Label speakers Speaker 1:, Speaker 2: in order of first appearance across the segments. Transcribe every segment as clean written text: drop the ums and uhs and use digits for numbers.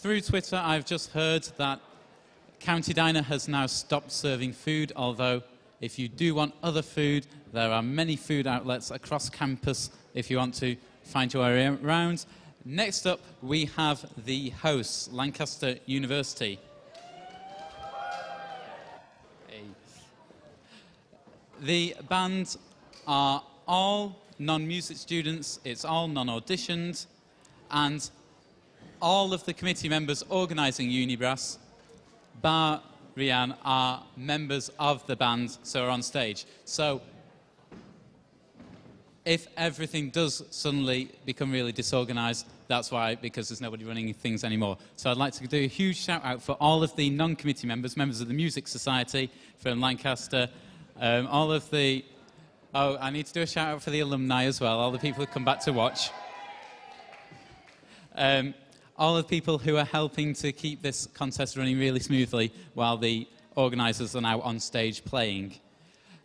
Speaker 1: through Twitter, I've just heard that County Diner has now stopped serving food, although if you do want other food, there are many food outlets across campus if you want to find your way around. Next up, we have the hosts, Lancaster University. The band are all non-music students, it's all non-auditioned, and all of the committee members organising Unibrass, bar Rian, are members of the band, so are on stage. So if everything does suddenly become really disorganised, that's why, because there's nobody running things anymore. So I'd like to do a huge shout out for all of the non-committee members, members of the Music Society from Lancaster, all of the... Oh, I need to do a shout out for the alumni as well, all the people who come back to watch. All of the people who are helping to keep this contest running really smoothly while the organisers are now on stage playing.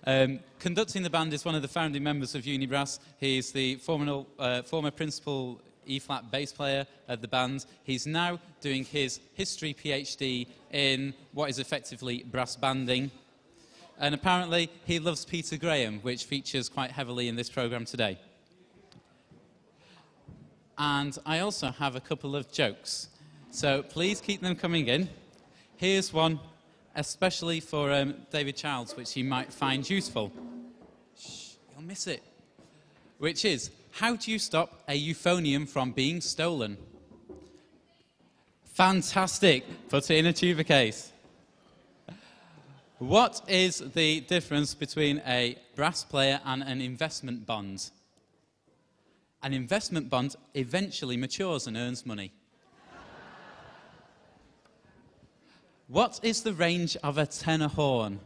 Speaker 1: Conducting the band is one of the founding members of Unibrass. He's the former principal E-flat bass player of the band. He's now doing his history PhD in what is effectively brass banding. And apparently he loves Peter Graham, which features quite heavily in this programme today. And I also have a couple of jokes, so please keep them coming in. Here's one, especially for David Childs, which you might find useful. Shh, you'll miss it. Which is, how do you stop a euphonium from being stolen? Fantastic. Put it in a tuba case. What is the difference between a brass player and an investment bond? An investment bond eventually matures and earns money. What is the range of a tenor horn?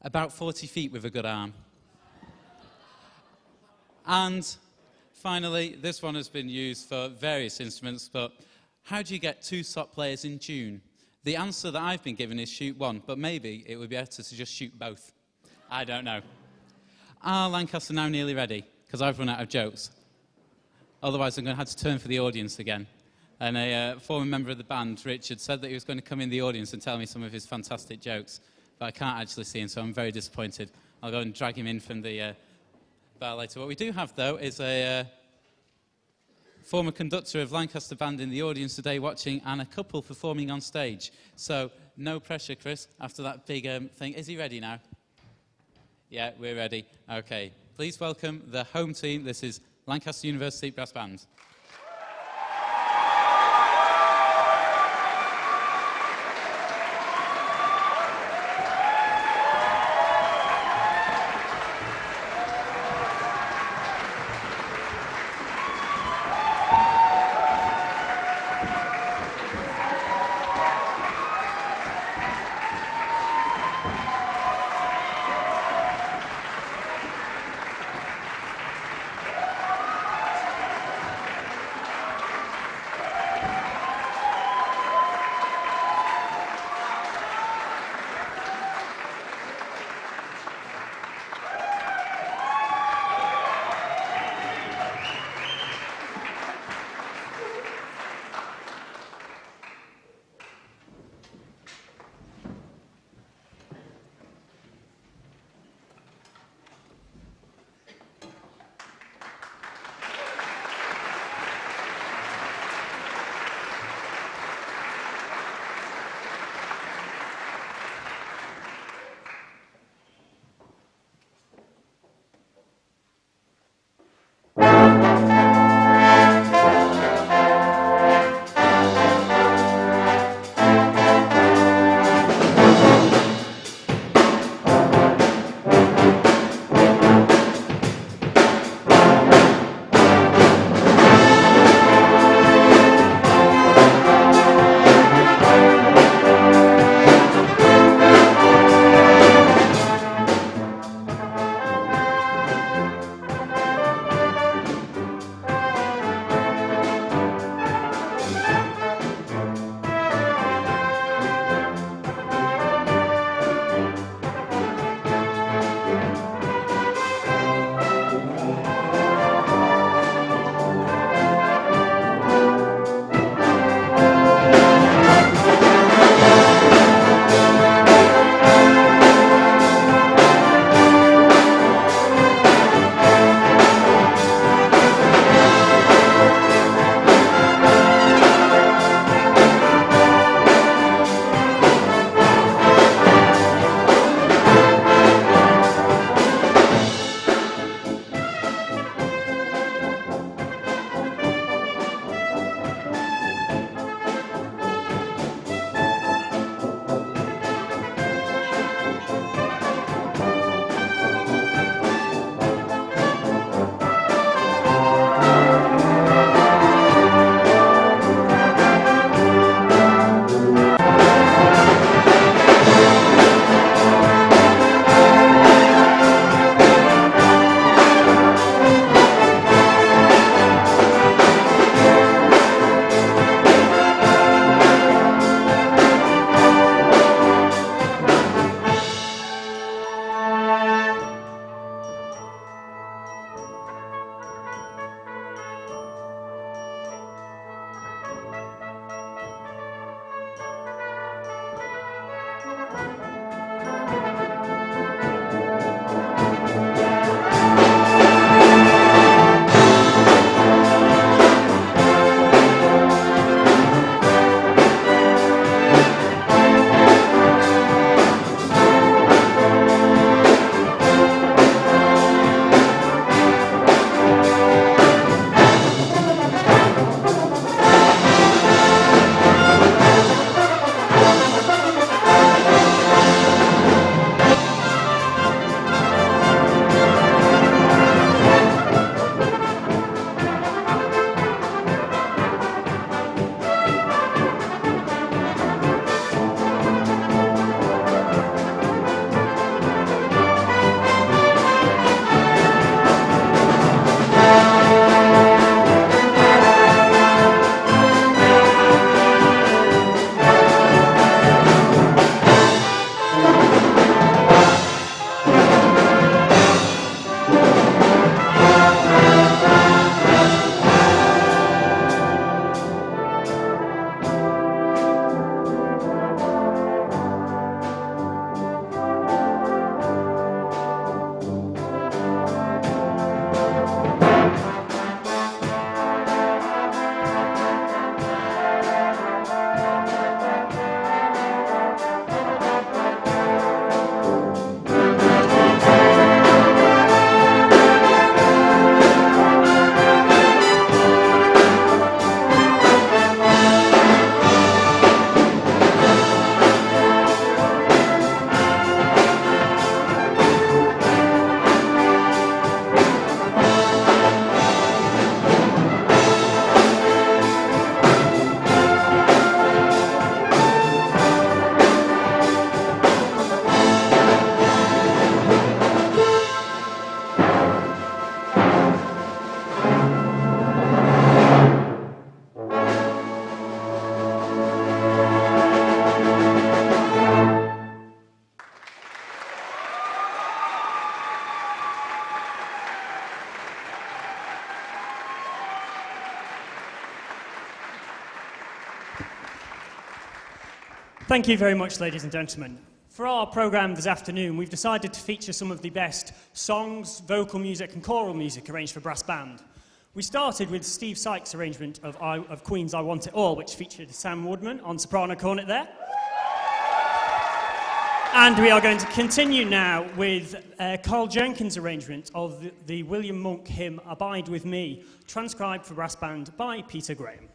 Speaker 1: About 40 feet with a good arm. And finally, this one has been used for various instruments, but how do you get two top players in tune? The answer that I've been given is shoot one, but maybe it would be better to just shoot both. I don't know. Are Lancaster now nearly ready? Because I've run out of jokes. Otherwise, I'm going to have to turn for the audience again. And a former member of the band, Richard, said that he was going to come in the audience and tell me some of his fantastic jokes, but I can't actually see him, so I'm very disappointed. I'll go and drag him in from the bar later. What we do have, though, is a former conductor of Lancaster Band in the audience today watching, and a couple performing on stage. So, no pressure, Chris, after that big thing. Is he ready now? Yeah, we're ready. Okay. Please welcome the home team. This is Lancaster University Brass Band.
Speaker 2: Thank you very much, ladies and gentlemen. For our programme this afternoon, we've decided to feature some of the best songs, vocal music and choral music arranged for brass band. We started with Steve Sykes' arrangement of Queen's I Want It All, which featured Sam Woodman on soprano cornet there. And we are going to continue now with Karl Jenkins' arrangement of the W.H.Monk hymn Abide With Me, transcribed for brass band by Peter Graham.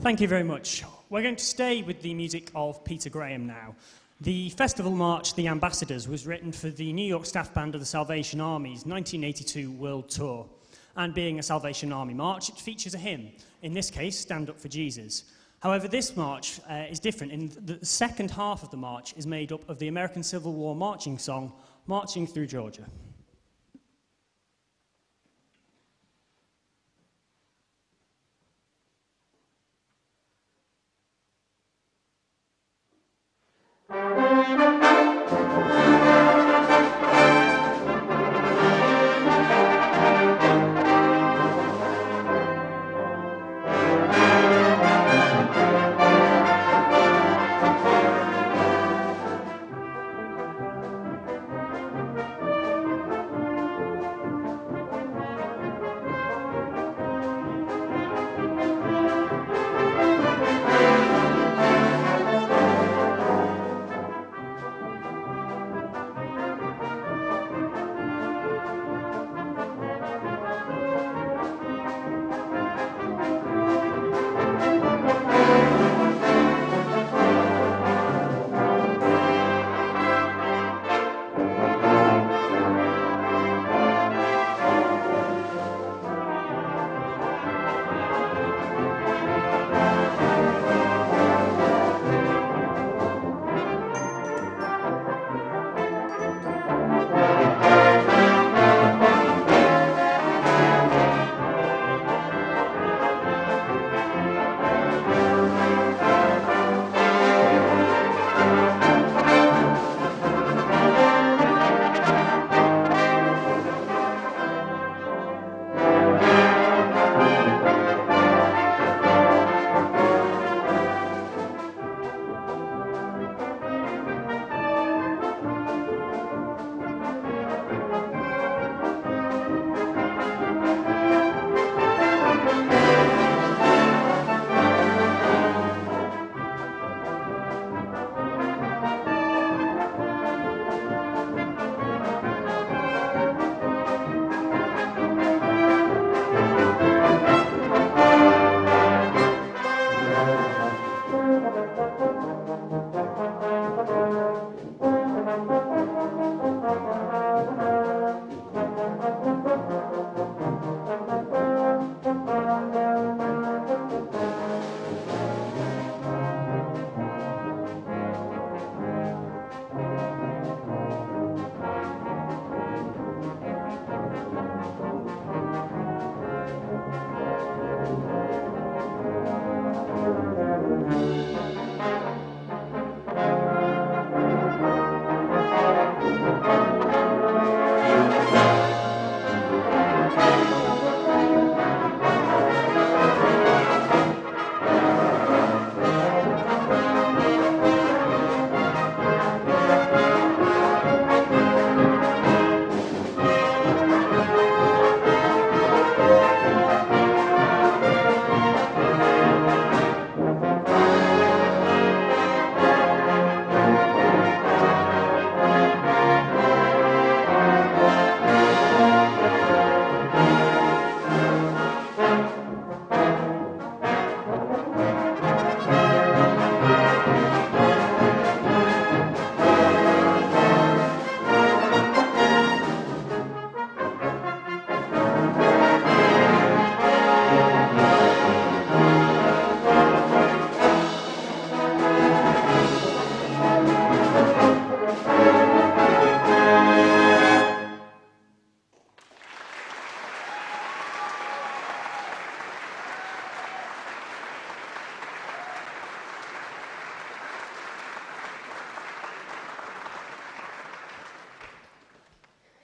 Speaker 2: Thank you very much. We're going to stay with the music of Peter Graham now. The festival march, The Ambassadors, was written for the New York Staff Band of the Salvation Army's 1982 World Tour. And being a Salvation Army march, it features a hymn, in this case, Stand Up for Jesus. However, this march is different in the second half of the march is made up of the American Civil War marching song, Marching Through Georgia.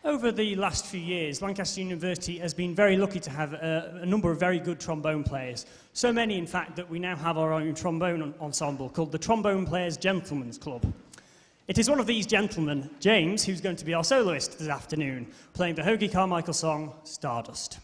Speaker 2: Over the last few years, Lancaster University has been very lucky to have a number of very good trombone players. So many, in fact, that we now have our own trombone ensemble called the Trombone Players Gentlemen's Club. It is one of these gentlemen, James, who's going to be our soloist this afternoon, playing the Hoagie Carmichael song, Stardust.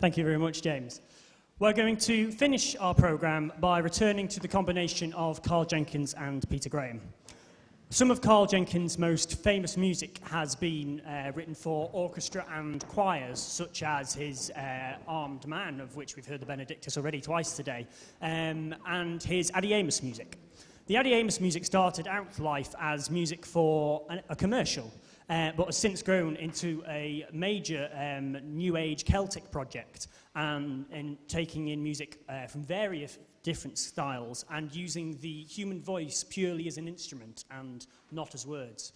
Speaker 2: Thank you very much, James. We're going to finish our programme by returning to the combination of Karl Jenkins and Peter Graham. Some of Karl Jenkins' most famous music has been written for orchestra and choirs, such as his Armed Man, of which we've heard the Benedictus already twice today, and his Adiemus music. The Adiemus music started out life as music for a commercial, but has since grown into a major New Age Celtic project, and taking in music from various different styles and using the human voice purely as an instrument and not as words.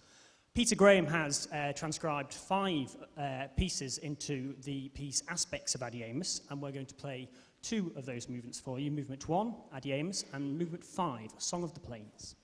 Speaker 2: Peter Graham has transcribed 5 pieces into the piece Aspects of Adiemus, and we're going to play 2 of those movements for you. Movement 1, Adiemus, and movement 5, Song of the Plains.